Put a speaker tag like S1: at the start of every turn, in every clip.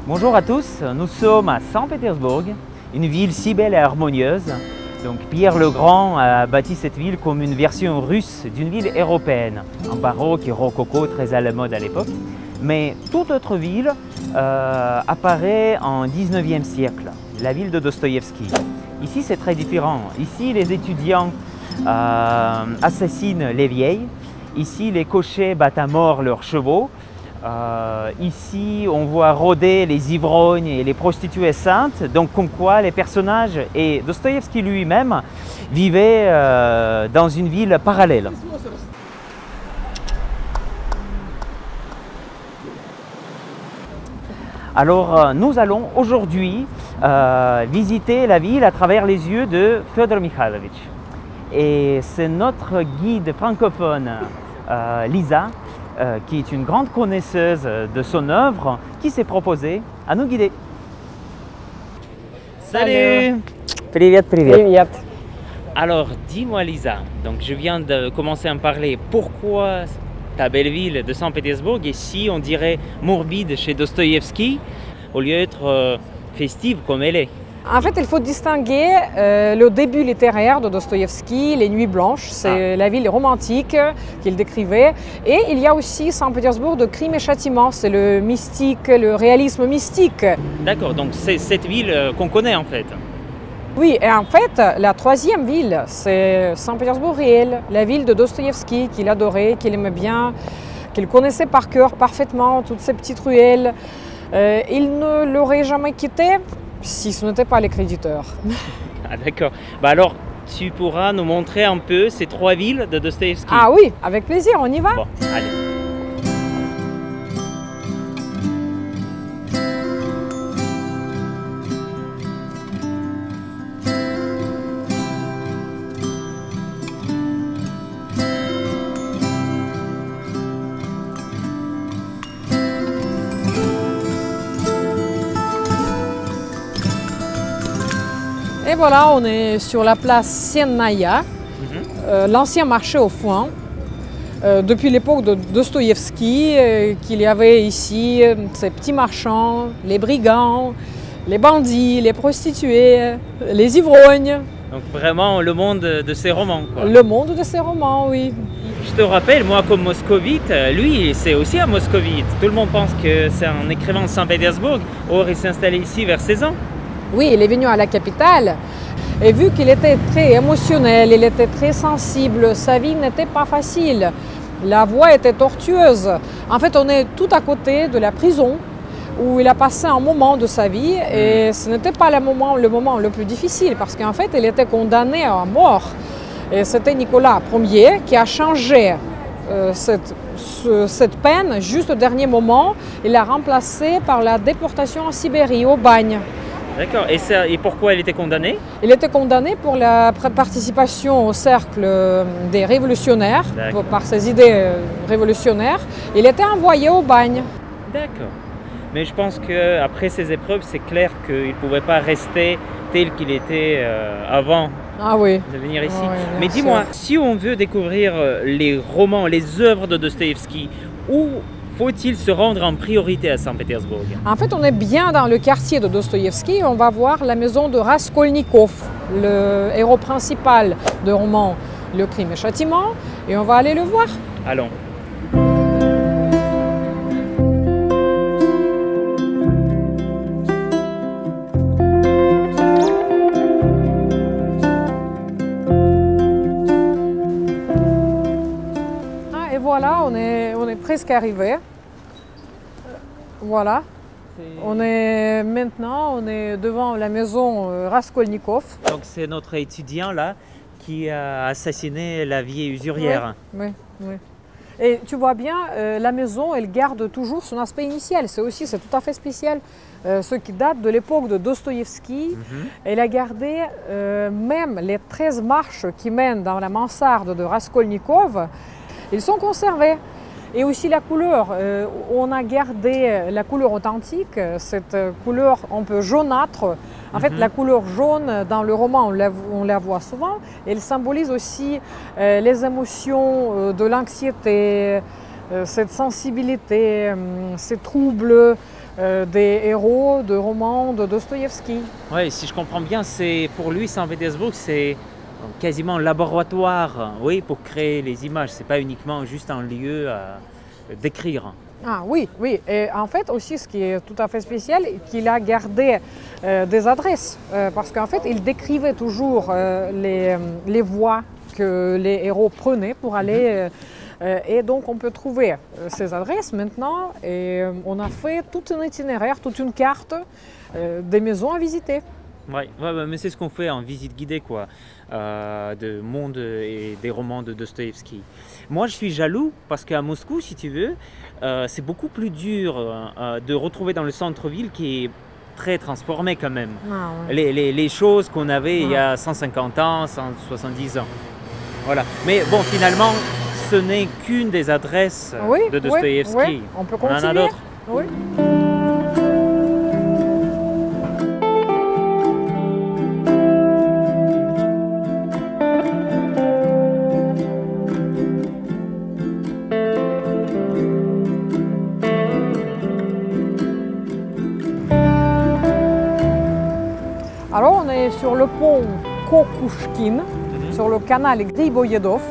S1: Bonjour à tous, nous sommes à Saint-Pétersbourg, une ville si belle et harmonieuse. Donc Pierre le Grand a bâti cette ville comme une version russe d'une ville européenne, en baroque et rococo très à la mode à l'époque. Mais toute autre ville apparaît en 19e siècle, la ville de Dostoïevski. Ici c'est très différent, ici les étudiants assassinent les vieilles, ici les cochers battent à mort leurs chevaux. Ici, on voit rôder les ivrognes et les prostituées saintes, donc comme quoi les personnages et Dostoïevski lui-même vivaient dans une ville parallèle. Alors, nous allons aujourd'hui visiter la ville à travers les yeux de Fyodor Mikhailovich. Et c'est notre guide francophone, Lisa, qui est une grande connaisseuse de son œuvre, qui s'est proposée à nous guider. Salut! Привет, привет!
S2: Привет.
S1: Alors, dis-moi Lisa, donc je viens de commencer à me parler, pourquoi ta belle ville de Saint-Pétersbourg est si, on dirait, morbide chez Dostoïevski, au lieu d'être festive comme elle est?
S2: En fait, il faut distinguer le début littéraire de Dostoïevski, Les Nuits Blanches, c'est la ville romantique qu'il décrivait. Et il y a aussi Saint-Pétersbourg de Crime et Châtiment, c'est le mystique, le réalisme mystique.
S1: D'accord, donc c'est cette ville qu'on connaît en fait.
S2: Oui, et en fait, la troisième ville, c'est Saint-Pétersbourg réel, la ville de Dostoïevski qu'il adorait, qu'il aimait bien, qu'il connaissait par cœur parfaitement, toutes ces petites ruelles. Il ne l'aurait jamais quitté si ce n'était pas les créditeurs.
S1: Ah d'accord. Bah alors, tu pourras nous montrer un peu ces trois villes de Dostoïevski.
S2: Ah oui, avec plaisir, on y va.
S1: Bon, allez.
S2: Et voilà, on est sur la place Siennaya, l'ancien marché aux foin. Depuis l'époque de Dostoïevski, qu'il y avait ici ces petits marchands, les brigands, les bandits, les prostituées, les ivrognes.
S1: Donc vraiment le monde de ses romans, quoi.
S2: Le monde de ces romans, oui.
S1: Je te rappelle, moi comme moscovite, lui c'est aussi un moscovite. Tout le monde pense que c'est un écrivain de Saint-Pétersbourg, or il s'est installé ici vers 16 ans.
S2: Oui, il est venu à la capitale et vu qu'il était très émotionnel, il était très sensible, sa vie n'était pas facile, la voie était tortueuse. En fait, on est tout à côté de la prison où il a passé un moment de sa vie et ce n'était pas le moment le plus difficile parce qu'en fait, il était condamné à mort. Et c'était Nicolas Ier qui a changé cette peine juste au dernier moment. Il l'a remplacée par la déportation en Sibérie, au bagne.
S1: D'accord, et pourquoi il était condamné?
S2: Il était condamné pour la participation au cercle des révolutionnaires, par ses idées révolutionnaires. Il était envoyé au bagne.
S1: D'accord. Mais je pense qu'après ces épreuves, c'est clair qu'il ne pouvait pas rester tel qu'il était avant de venir ici. Mais dis-moi, si on veut découvrir les romans, les œuvres de Dostoïevski, où faut-il se rendre en priorité à Saint-Pétersbourg?
S2: En fait, on est bien dans le quartier de Dostoïevski. On va voir la maison de Raskolnikov, le héros principal de roman Le Crime et Châtiment. Et on va aller le voir.
S1: Allons.
S2: Et voilà, on est presque arrivé. Voilà. On est devant la maison Raskolnikov.
S1: Donc c'est notre étudiant là qui a assassiné la vieille usurière.
S2: Oui, oui, oui. Et tu vois bien, la maison, elle garde toujours son aspect initial. C'est tout à fait spécial. Ce qui date de l'époque de Dostoïevski. Elle a gardé même les 13 marches qui mènent dans la mansarde de Raskolnikov. Ils sont conservés. Et aussi la couleur, on a gardé la couleur authentique, cette couleur un peu jaunâtre. En fait, la couleur jaune dans le roman, on la voit souvent. Elle symbolise aussi les émotions de l'anxiété, cette sensibilité, ces troubles des héros de romans de Dostoïevski.
S1: Ouais, si je comprends bien, c'est pour lui Saint-Pétersbourg, c'est quasiment un laboratoire, oui, pour créer les images. C'est pas uniquement juste un lieu à décrire.
S2: Ah oui, oui. Et en fait aussi, ce qui est tout à fait spécial, qu'il a gardé des adresses, parce qu'en fait, il décrivait toujours les voies que les héros prenaient pour aller. Et donc, on peut trouver ces adresses maintenant. Et on a fait tout un itinéraire, toute une carte des maisons à visiter.
S1: Ouais, mais c'est ce qu'on fait en visite guidée, quoi, de monde et des romans de Dostoïevski. Moi, je suis jaloux parce qu'à Moscou, si tu veux, c'est beaucoup plus dur de retrouver dans le centre-ville qui est très transformé quand même.
S2: Ah, ouais.
S1: Les choses qu'on avait il y a 150 ans, 170 ans. Voilà. Mais bon, finalement, ce n'est qu'une des adresses de Dostoïevski.
S2: Oui, on peut continuer.
S1: On en a d'autres.
S2: Oui. Alors on est sur le pont Kokushkin, sur le canal Griboyedov.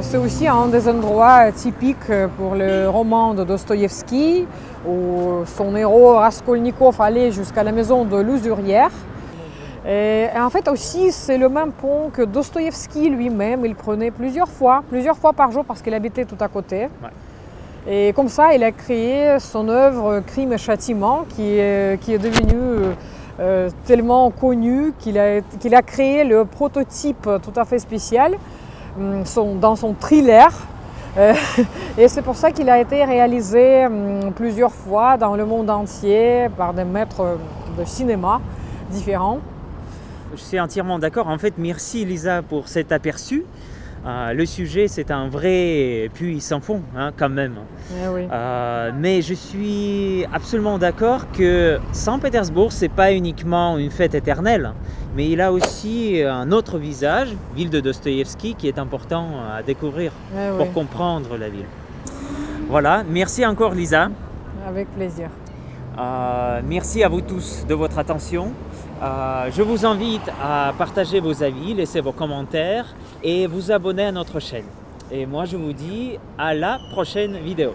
S2: C'est aussi un des endroits typiques pour le roman de Dostoïevski, où son héros Raskolnikov allait jusqu'à la maison de l'usurière. Et en fait aussi, c'est le même pont que Dostoïevski lui-même, il prenait plusieurs fois par jour parce qu'il habitait tout à côté. Ouais. Et comme ça, il a créé son œuvre Crime et Châtiment, qui est devenue tellement connu qu'il a créé le prototype tout à fait spécial dans son thriller. Et c'est pour ça qu'il a été réalisé plusieurs fois dans le monde entier par des maîtres de cinéma différents.
S1: Je suis entièrement d'accord. En fait, merci Lisa pour cet aperçu. Le sujet, c'est un vrai puits sans fond, hein, quand même.
S2: Eh oui.
S1: Mais je suis absolument d'accord que Saint-Pétersbourg, c'est pas uniquement une fête éternelle, mais il a aussi un autre visage, ville de Dostoïevski, qui est important à découvrir pour comprendre la ville. Voilà, merci encore Lisa.
S2: Avec plaisir.
S1: Merci à vous tous de votre attention. Je vous invite à partager vos avis, laisser vos commentaires et vous abonner à notre chaîne. Et moi, je vous dis à la prochaine vidéo.